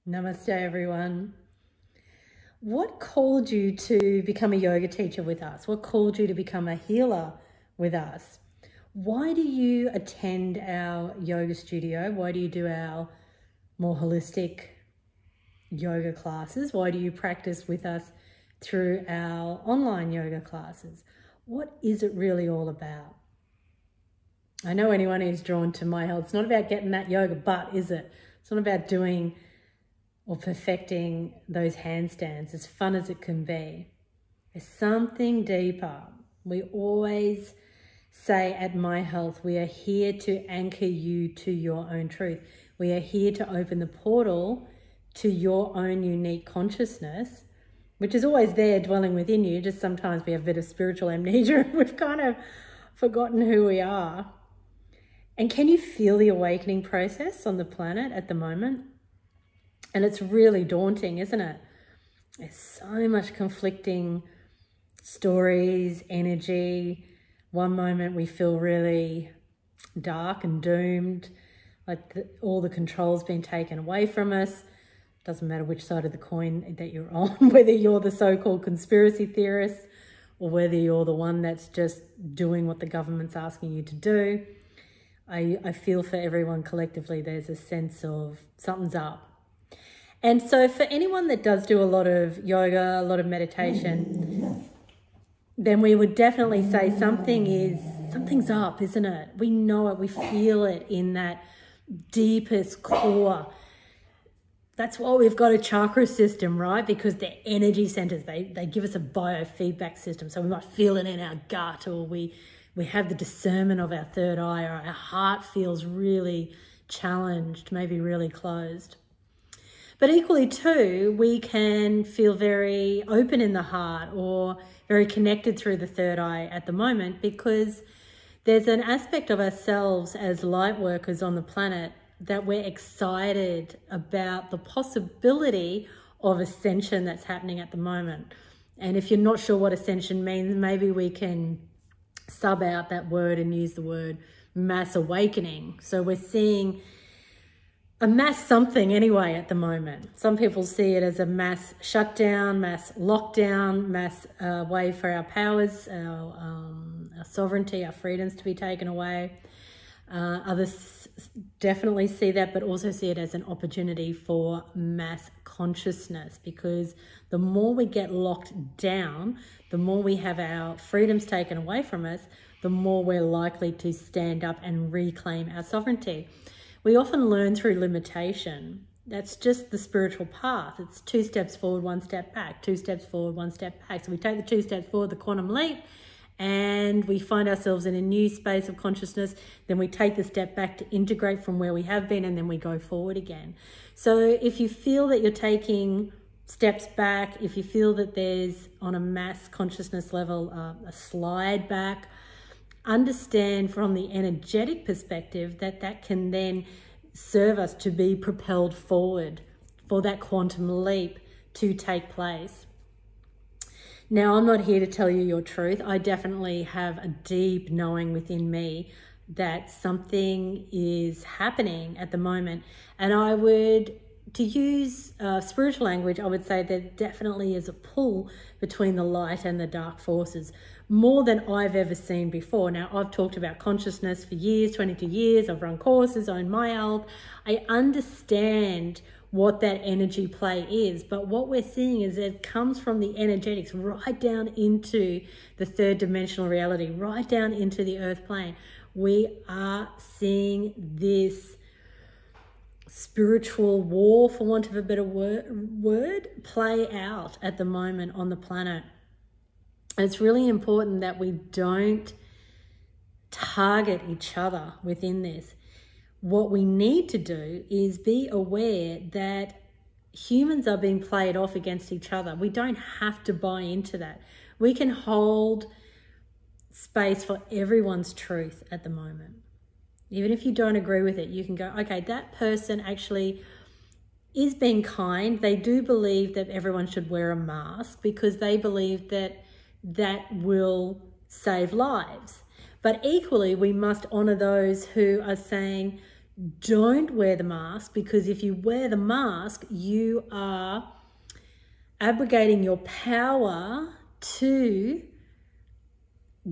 Namaste, everyone. What called you to become a yoga teacher with us? What called you to become a healer with us? Why do you attend our yoga studio? Why do you do our more holistic yoga classes? Why do you practice with us through our online yoga classes? What is it really all about? I know anyone who's drawn to my health, it's not about getting that yoga butt, is it? It's not about doing or perfecting those handstands, as fun as it can be. There's something deeper. We always say at My Health, we are here to anchor you to your own truth. We are here to open the portal to your own unique consciousness, which is always there dwelling within you. Just sometimes we have a bit of spiritual amnesia. We've kind of forgotten who we are. And can you feel the awakening process on the planet at the moment? And it's really daunting, isn't it? There's so much conflicting stories, energy. One moment we feel really dark and doomed, like all the control's been taken away from us. Doesn't matter which side of the coin that you're on, whether you're the so-called conspiracy theorist or whether you're the one that's just doing what the government's asking you to do. I feel for everyone collectively, there's a sense of something's up. And so for anyone that does do a lot of yoga, a lot of meditation, then we would definitely say something's up, isn't it? We know it, we feel it in that deepest core. That's why we've got a chakra system, right? Because they're energy centers. They give us a biofeedback system. So we might feel it in our gut, or we have the discernment of our third eye, or our heart feels really challenged, maybe really closed. But equally too, we can feel very open in the heart or very connected through the third eye at the moment, because there's an aspect of ourselves as light workers on the planet that we're excited about the possibility of ascension that's happening at the moment. And if you're not sure what ascension means, maybe we can sub out that word and use the word mass awakening. So we're seeing a mass something anyway at the moment. Some people see it as a mass shutdown, mass lockdown, mass way for our powers, our sovereignty, our freedoms to be taken away. Others definitely see that, but also see it as an opportunity for mass consciousness, because the more we get locked down, the more we have our freedoms taken away from us, the more we're likely to stand up and reclaim our sovereignty. We often learn through limitation. That's just the spiritual path. It's 2 steps forward, 1 step back, 2 steps forward, 1 step back. So we take the 2 steps forward, the quantum leap, and we find ourselves in a new space of consciousness. Then we take the step back to integrate from where we have been, and then we go forward again. So if you feel that you're taking steps back, if you feel that there's on a mass consciousness level a slide back, understand from the energetic perspective that that can then serve us to be propelled forward for that quantum leap to take place. Now, I'm not here to tell you your truth. I definitely have a deep knowing within me that something is happening at the moment. And I would, to use spiritual language, I would say there definitely is a pull between the light and the dark forces, more than I've ever seen before. Now, I've talked about consciousness for years, 22 years. I've run courses on My Health. I understand what that energy play is, but what we're seeing is it comes from the energetics right down into the third dimensional reality, right down into the earth plane. We are seeing this spiritual war, for want of a better word, play out at the moment on the planet. It's really important that we don't target each other within this. What we need to do is be aware that humans are being played off against each other. We don't have to buy into that. We can hold space for everyone's truth at the moment. Even if you don't agree with it, you can go, okay, that person actually is being kind. They do believe that everyone should wear a mask because they believe that that will save lives. But equally, we must honor those who are saying, don't wear the mask, because if you wear the mask, you are abrogating your power to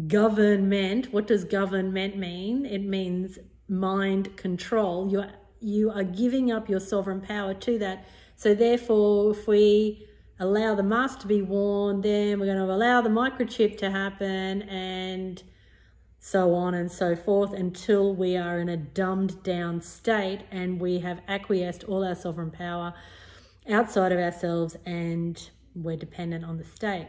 government. What does government mean? It means mind control. You are giving up your sovereign power to that. So therefore, if we allow the mask to be worn, then we're going to allow the microchip to happen, and so on and so forth, until we are in a dumbed down state and we have acquiesced all our sovereign power outside of ourselves and we're dependent on the state.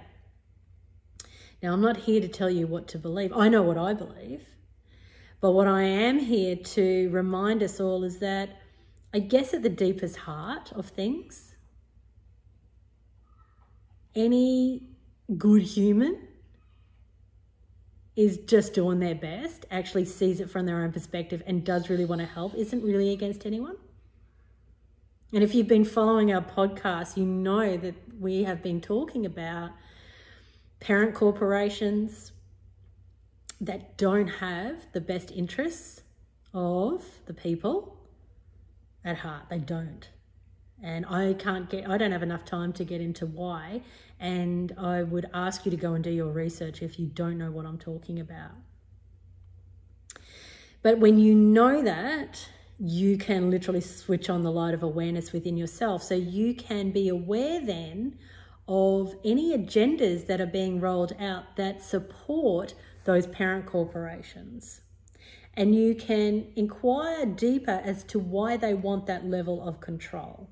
Now, I'm not here to tell you what to believe. I know what I believe. But what I am here to remind us all is that, I guess at the deepest heart of things, any good human is just doing their best, actually sees it from their own perspective and does really want to help, isn't really against anyone. And if you've been following our podcast, you know that we have been talking about parent corporations that don't have the best interests of the people at heart. They don't. And I don't have enough time to get into why. And I would ask you to go and do your research if you don't know what I'm talking about. But when you know that, you can literally switch on the light of awareness within yourself. So you can be aware then of any agendas that are being rolled out that support those parent corporations. And you can inquire deeper as to why they want that level of control.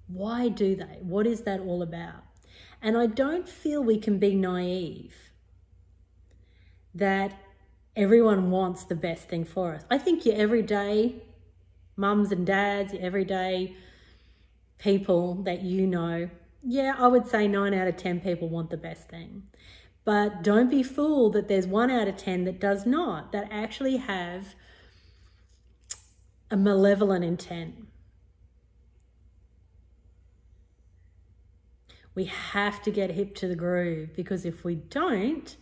Why do they? What is that all about? And I don't feel we can be naive that everyone wants the best thing for us. I think your everyday mums and dads, your everyday people that you know, yeah, I would say 9 out of 10 people want the best thing. But don't be fooled that there's 1 out of 10 that does not, that actually have a malevolent intent. We have to get hip to the groove, because if we don't,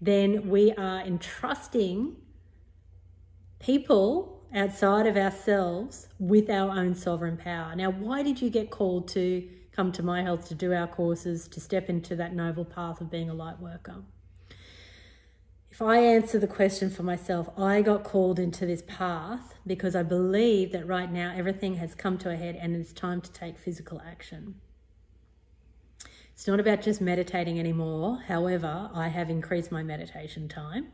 then we are entrusting people outside of ourselves with our own sovereign power. Now, why did you get called to come to My Health, to do our courses, to step into that noble path of being a light worker? If I answer the question for myself, I got called into this path because I believe that right now everything has come to a head and it's time to take physical action. It's not about just meditating anymore. However, I have increased my meditation time.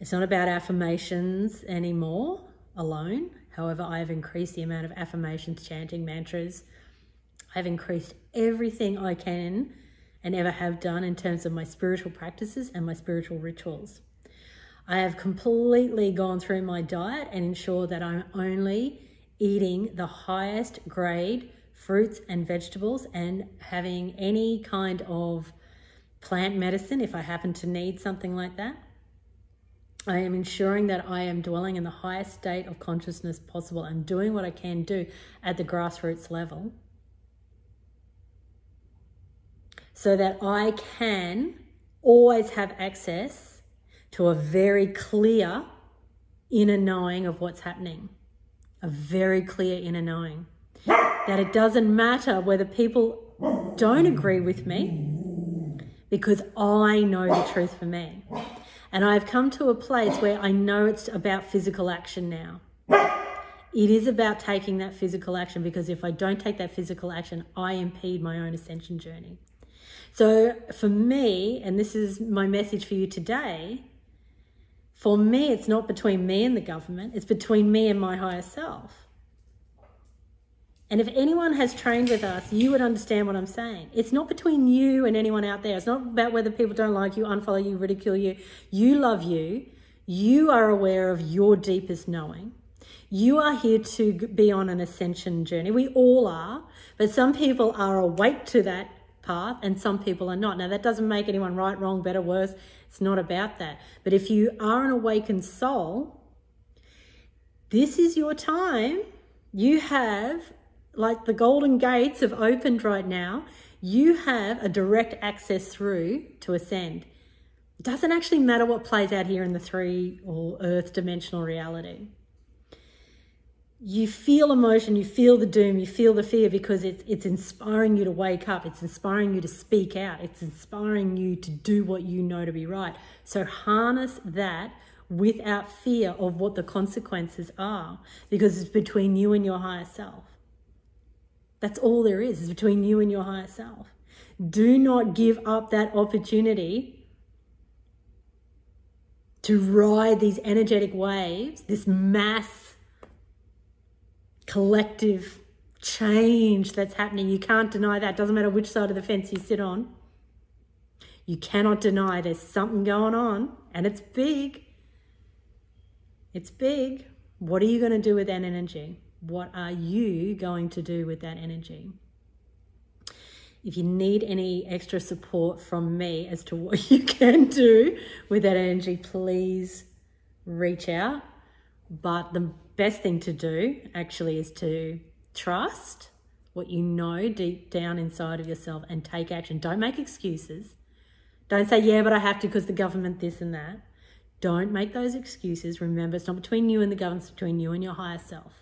It's not about affirmations anymore alone. However, I have increased the amount of affirmations, chanting, mantras. I've increased everything I can and ever have done in terms of my spiritual practices and my spiritual rituals. I have completely gone through my diet and ensured that I'm only eating the highest grade fruits and vegetables, and having any kind of plant medicine if I happen to need something like that. I am ensuring that I am dwelling in the highest state of consciousness possible and doing what I can do at the grassroots level, so that I can always have access to a very clear inner knowing of what's happening. A very clear inner knowing. That it doesn't matter whether people don't agree with me, because I know the truth for me. And I've come to a place where I know it's about physical action now. It is about taking that physical action, because if I don't take that physical action, I impede my own ascension journey. So for me, and this is my message for you today, for me, it's not between me and the government, it's between me and my higher self. And if anyone has trained with us, you would understand what I'm saying. It's not between you and anyone out there. It's not about whether people don't like you, unfollow you, ridicule you. You love you. You are aware of your deepest knowing. You are here to be on an ascension journey. We all are, but some people are awake to that path and some people are not. Now, that doesn't make anyone right, wrong, better, worse. It's not about that. But if you are an awakened soul, this is your time. You have, like the golden gates have opened right now, you have a direct access through to ascend. It doesn't actually matter what plays out here in the 3 or earth dimensional reality. You feel emotion, you feel the doom, you feel the fear because it's inspiring you to wake up. It's inspiring you to speak out. It's inspiring you to do what you know to be right. So harness that without fear of what the consequences are, because it's between you and your higher self. That's all there is. It's between you and your higher self. Do not give up that opportunity to ride these energetic waves, this mass collective change that's happening. You can't deny that. Doesn't matter which side of the fence you sit on. You cannot deny there's something going on, and it's big. It's big. What are you going to do with that energy? What are you going to do with that energy? If you need any extra support from me as to what you can do with that energy, please reach out. But the best thing to do actually is to trust what you know deep down inside of yourself and take action. Don't make excuses. Don't say, yeah, but I have to because the government this and that. Don't make those excuses. Remember, it's not between you and the government, it's between you and your higher self.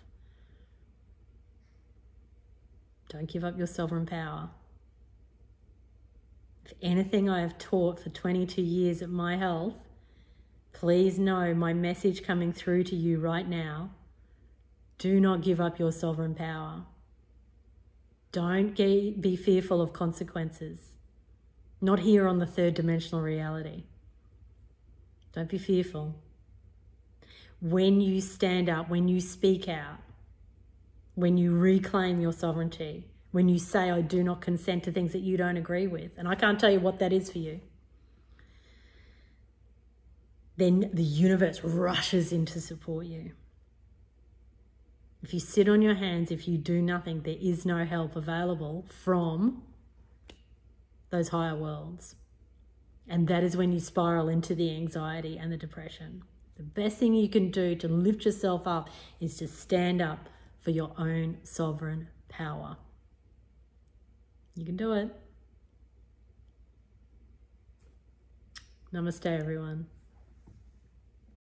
Don't give up your sovereign power. If anything I have taught for 22 years at My Health, please know my message coming through to you right now. Do not give up your sovereign power. Don't be fearful of consequences. Not here on the third dimensional reality. Don't be fearful. When you stand up, when you speak out, when you reclaim your sovereignty, when you say, I do not consent to things that you don't agree with, and I can't tell you what that is for you, then the universe rushes in to support you. If you sit on your hands, if you do nothing, there is no help available from those higher worlds. And that is when you spiral into the anxiety and the depression. The best thing you can do to lift yourself up is to stand up for your own sovereign power. You can do it. Namaste, everyone.